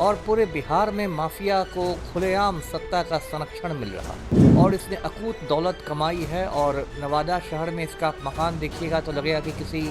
और पूरे बिहार में माफिया को खुलेआम सत्ता का संरक्षण मिल रहा और इसने अकूत दौलत कमाई है। और नवादा शहर में इसका मकान देखिएगा तो लगेगा कि किसी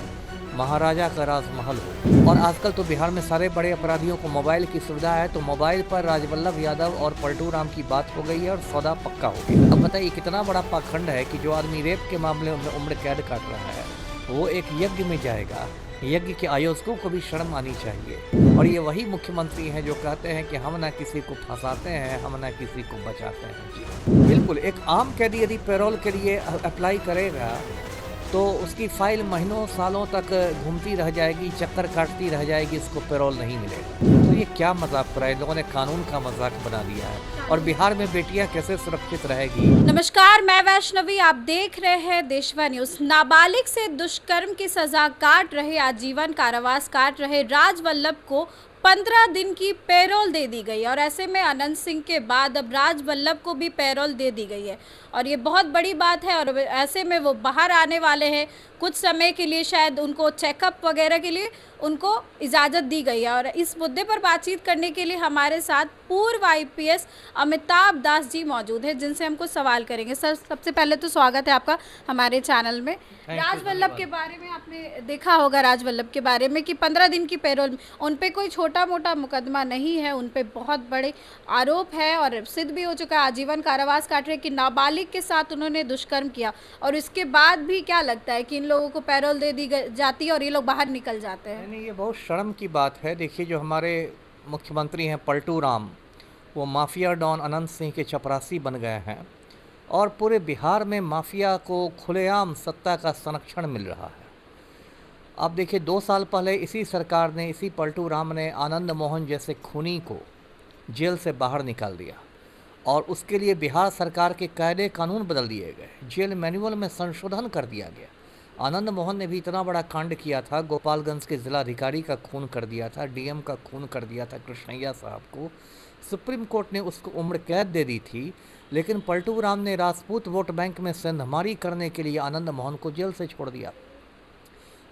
महाराजा का राजमहल हो। और आजकल तो बिहार में सारे बड़े अपराधियों को मोबाइल की सुविधा है, तो मोबाइल पर राजवल्लभ यादव और पलटू राम की बात हो गई है और सौदा पक्का हो गया। अब बताइए कितना बड़ा पाखंड है कि जो आदमी रेप के मामले में उम्र कैद काट रहा है वो एक यज्ञ में जाएगा। यज्ञ के आयोजकों को भी शर्म आनी चाहिए। और ये वही मुख्यमंत्री हैं जो कहते हैं कि हम ना किसी को फंसाते हैं, हम ना किसी को बचाते हैं। जी बिल्कुल, एक आम कैदी यदि पैरोल के लिए अप्लाई करेगा तो उसकी फाइल महीनों सालों तक घूमती रह जाएगी, चक्कर काटती रह जाएगी, इसको पैरोल नहीं मिलेगा। तो ये क्या मजाक हो रहा है? इन लोगों ने कानून का मजाक बना दिया है। और बिहार में बेटियां कैसे सुरक्षित रहेगी? नमस्कार, मैं वैष्णवी, आप देख रहे हैं देशवा न्यूज। नाबालिग से दुष्कर्म की सजा काट रहे, आजीवन कारावास काट रहे राजवल्लभ को 15 दिन की पैरोल दे दी गई है। और ऐसे में अनंत सिंह के बाद अब राजवल्लभ को भी पैरोल दे दी गई है और ये बहुत बड़ी बात है। और ऐसे में वो बाहर आने वाले हैं कुछ समय के लिए, शायद उनको चेकअप वगैरह के लिए उनको इजाज़त दी गई है। और इस मुद्दे पर बातचीत करने के लिए हमारे साथ पूर्व आईपीएस अमिताभ दास जी मौजूद हैं, जिनसे हमको सवाल करेंगे। सर, सबसे पहले तो स्वागत है आपका हमारे चैनल में। राजवल्लभ के बारे में आपने देखा होगा, राजवल्लभ के बारे में कि 15 दिन की पैरोल, उन पे कोई छोटा मोटा मुकदमा नहीं है, उन पे बहुत बड़े आरोप है और सिद्ध भी हो चुका है। आजीवन कारावास काट रहे कि नाबालिग के साथ उन्होंने दुष्कर्म किया और इसके बाद भी क्या लगता है कि इन लोगों को पैरोल दे दी जाती है और ये लोग बाहर निकल जाते हैं? नहीं, ये बहुत शर्म की बात है। देखिए, जो हमारे मुख्यमंत्री हैं पलटू राम, वो माफिया डॉन अनंत सिंह के चपरासी बन गए हैं और पूरे बिहार में माफिया को खुलेआम सत्ता का संरक्षण मिल रहा है। अब देखिए, 2 साल पहले इसी सरकार ने, इसी पलटू राम ने आनंद मोहन जैसे खूनी को जेल से बाहर निकाल दिया और उसके लिए बिहार सरकार के कायदे कानून बदल दिए गए, जेल मैनुअल में संशोधन कर दिया गया। आनंद मोहन ने भी इतना बड़ा कांड किया था, गोपालगंज के जिलाधिकारी का खून कर दिया था, डीएम का खून कर दिया था, कृष्णैया साहब को। सुप्रीम कोर्ट ने उसको उम्र कैद दे दी थी, लेकिन पलटू राम ने राजपूत वोट बैंक में सेंधमारी करने के लिए आनंद मोहन को जेल से छोड़ दिया।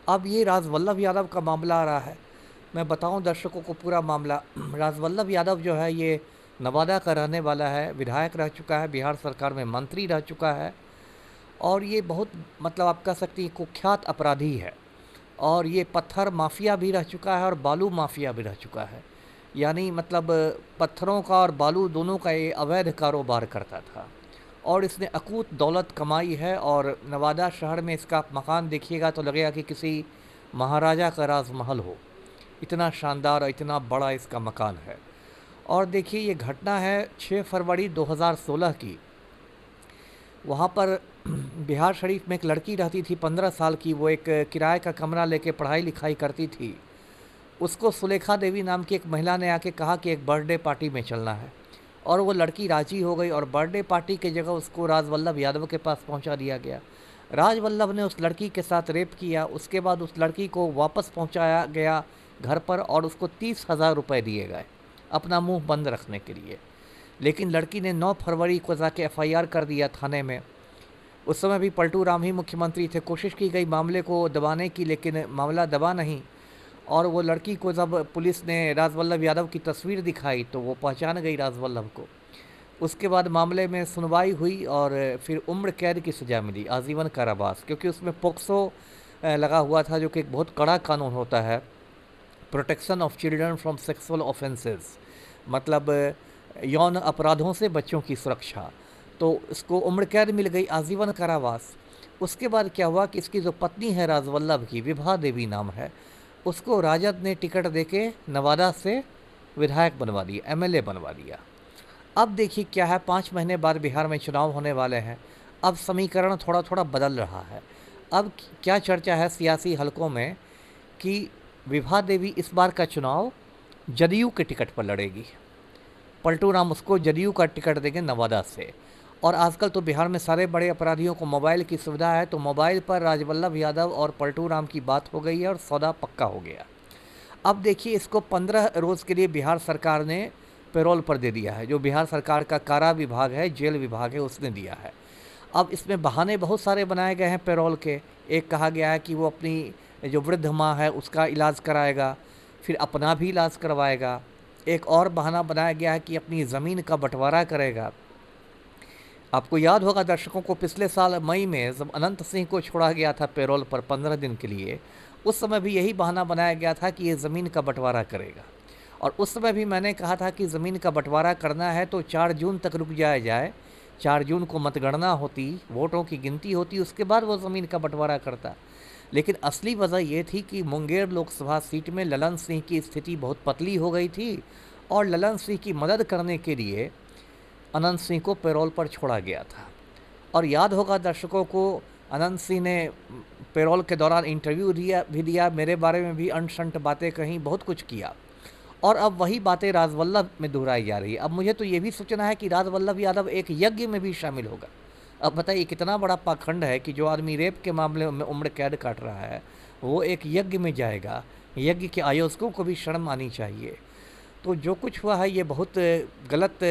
अब ये राजवल्लभ यादव का मामला आ रहा है। मैं बताऊं दर्शकों को पूरा मामला। राजवल्लभ यादव जो है ये नवादा का रहने वाला है, विधायक रह चुका है, बिहार सरकार में मंत्री रह चुका है और ये बहुत मतलब आप कह सकती हैं कुख्यात अपराधी है। और ये पत्थर माफिया भी रह चुका है और बालू माफिया भी रह चुका है। यानी मतलब पत्थरों का और बालू दोनों का ये अवैध कारोबार करता था और इसने अकूत दौलत कमाई है। और नवादा शहर में इसका मकान देखिएगा तो लगेगा कि किसी महाराजा का राजमहल हो, इतना शानदार और इतना बड़ा इसका मकान है। और देखिए, ये घटना है 6 फरवरी 2016 की। वहाँ पर बिहार शरीफ में एक लड़की रहती थी 15 साल की, वो एक किराए का कमरा लेके पढ़ाई लिखाई करती थी। उसको सुलेखा देवी नाम की एक महिला ने आके कहा कि एक बर्थडे पार्टी में चलना है और वो लड़की राजी हो गई और बर्थडे पार्टी की जगह उसको राजवल्लभ यादव के पास पहुंचा दिया गया। राजवल्लभ ने उस लड़की के साथ रेप किया। उसके बाद उस लड़की को वापस पहुंचाया गया घर पर और उसको 30,000 रुपये दिए गए अपना मुंह बंद रखने के लिए। लेकिन लड़की ने 9 फरवरी को जाके एफआईआर कर दिया थाने में। उस समय भी पलटू राम ही मुख्यमंत्री थे। कोशिश की गई मामले को दबाने की, लेकिन मामला दबा नहीं। और वो लड़की को जब पुलिस ने राजवल्लभ यादव की तस्वीर दिखाई तो वो पहचान गई राजवल्लभ को। उसके बाद मामले में सुनवाई हुई और फिर उम्र कैद की सज़ा मिली, आजीवन कारावास, क्योंकि उसमें पोक्सो लगा हुआ था, जो कि एक बहुत कड़ा कानून होता है, protection of children from sexual offences, मतलब यौन अपराधों से बच्चों की सुरक्षा। तो इसको उम्र कैद मिल गई, आजीवन कारावास। उसके बाद क्या हुआ कि इसकी जो पत्नी है राजवल्लभ की, विभा देवी नाम है, उसको राजद ने टिकट देके नवादा से विधायक बनवा दिया, एमएलए बनवा दिया। अब देखिए क्या है, 5 महीने बाद बिहार में चुनाव होने वाले हैं। अब समीकरण थोड़ा थोड़ा बदल रहा है। अब क्या चर्चा है सियासी हलकों में कि विभा देवी इस बार का चुनाव जदयू के टिकट पर लड़ेगी। पलटू राम उसको जदयू का टिकट देंगे नवादा से। और आजकल तो बिहार में सारे बड़े अपराधियों को मोबाइल की सुविधा है, तो मोबाइल पर राजवल्लभ यादव और पलटू राम की बात हो गई है और सौदा पक्का हो गया। अब देखिए, इसको 15 रोज़ के लिए बिहार सरकार ने पैरोल पर दे दिया है। जो बिहार सरकार का कारा विभाग है, जेल विभाग है, उसने दिया है। अब इसमें बहाने बहुत सारे बनाए गए हैं पैरोल के। एक कहा गया है कि वो अपनी जो वृद्ध माँ है उसका इलाज कराएगा, फिर अपना भी इलाज करवाएगा, एक और बहाना बनाया गया है कि अपनी ज़मीन का बंटवारा करेगा। आपको याद होगा दर्शकों को, पिछले साल मई में जब अनंत सिंह को छोड़ा गया था पैरोल पर 15 दिन के लिए, उस समय भी यही बहाना बनाया गया था कि ये ज़मीन का बंटवारा करेगा। और उस समय भी मैंने कहा था कि ज़मीन का बंटवारा करना है तो 4 जून तक रुक जाया जाए। 4 जून को मतगणना होती, वोटों की गिनती होती, उसके बाद वो ज़मीन का बंटवारा करता। लेकिन असली वजह ये थी कि मुंगेर लोकसभा सीट में ललन सिंह की स्थिति बहुत पतली हो गई थी और ललन सिंह की मदद करने के लिए अनंत सिंह को पैरोल पर छोड़ा गया था। और याद होगा दर्शकों को, अनंत सिंह ने पैरोल के दौरान इंटरव्यू दिया, मेरे बारे में भी अंट-शंट बातें कहीं, बहुत कुछ किया। और अब वही बातें राजवल्लभ में दोहराई जा रही है। अब मुझे तो ये भी सोचना है कि राजवल्लभ यादव एक यज्ञ में भी शामिल होगा। अब बताइए कितना बड़ा पाखंड है कि जो आदमी रेप के मामले में उम्र कैद काट रहा है वो एक यज्ञ में जाएगा। यज्ञ के आयोजकों को भी शर्म आनी चाहिए। तो जो कुछ हुआ है ये बहुत गलत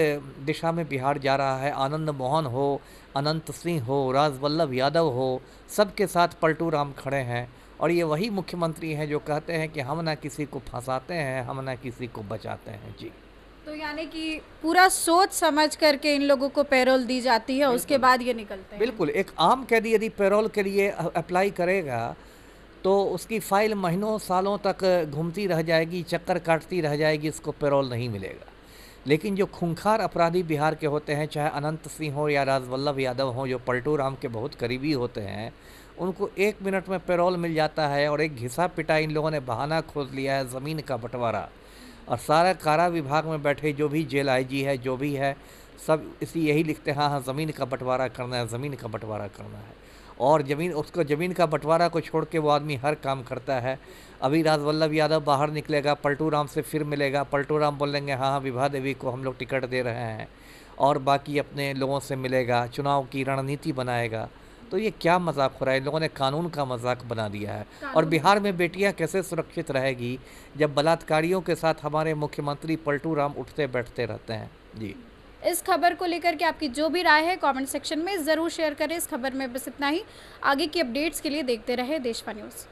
दिशा में बिहार जा रहा है। आनंद मोहन हो, अनंत सिंह हो, राजवल्लभ यादव हो, सबके साथ पलटू राम खड़े हैं। और ये वही मुख्यमंत्री हैं जो कहते हैं कि हम ना किसी को फंसाते हैं, हम ना किसी को बचाते हैं। जी, तो यानी कि पूरा सोच समझ करके इन लोगों को पैरोल दी जाती है, उसके बाद ये निकलते हैं। बिल्कुल। एक आम कैदी यदि पैरोल के लिए अप्लाई करेगा तो उसकी फाइल महीनों सालों तक घूमती रह जाएगी, चक्कर काटती रह जाएगी, उसको पैरोल नहीं मिलेगा। लेकिन जो खूंखार अपराधी बिहार के होते हैं, चाहे अनंत सिंह हो या राजवल्लभ यादव हो, जो पलटू राम के बहुत करीबी होते हैं, उनको 1 मिनट में पैरोल मिल जाता है। और एक घिसा पिटा इन लोगों ने बहाना खोज लिया है ज़मीन का बंटवारा। और सारा कारा विभाग में बैठे जो भी जेल आईजी है, जो भी है, सब यही लिखते हैं, हाँ ज़मीन का बंटवारा करना है, ज़मीन का बंटवारा करना है। और ज़मीन का बंटवारा को छोड़ के वो आदमी हर काम करता है। अभी राजवल्लभ यादव बाहर निकलेगा, पलटू राम से फिर मिलेगा, पलटू राम बोलेंगे हाँ हाँ विभा देवी को हम लोग टिकट दे रहे हैं, और बाकी अपने लोगों से मिलेगा, चुनाव की रणनीति बनाएगा। तो ये क्या मजाक हो रहा है? इन लोगों ने कानून का मजाक बना दिया है। और बिहार में बेटियां कैसे सुरक्षित रहेगी जब बलात्कारियों के साथ हमारे मुख्यमंत्री पलटू राम उठते बैठते रहते हैं। जी, इस खबर को लेकर के आपकी जो भी राय है कमेंट सेक्शन में ज़रूर शेयर करें। इस खबर में बस इतना ही। आगे की अपडेट्स के लिए देखते रहे देशवा न्यूज़।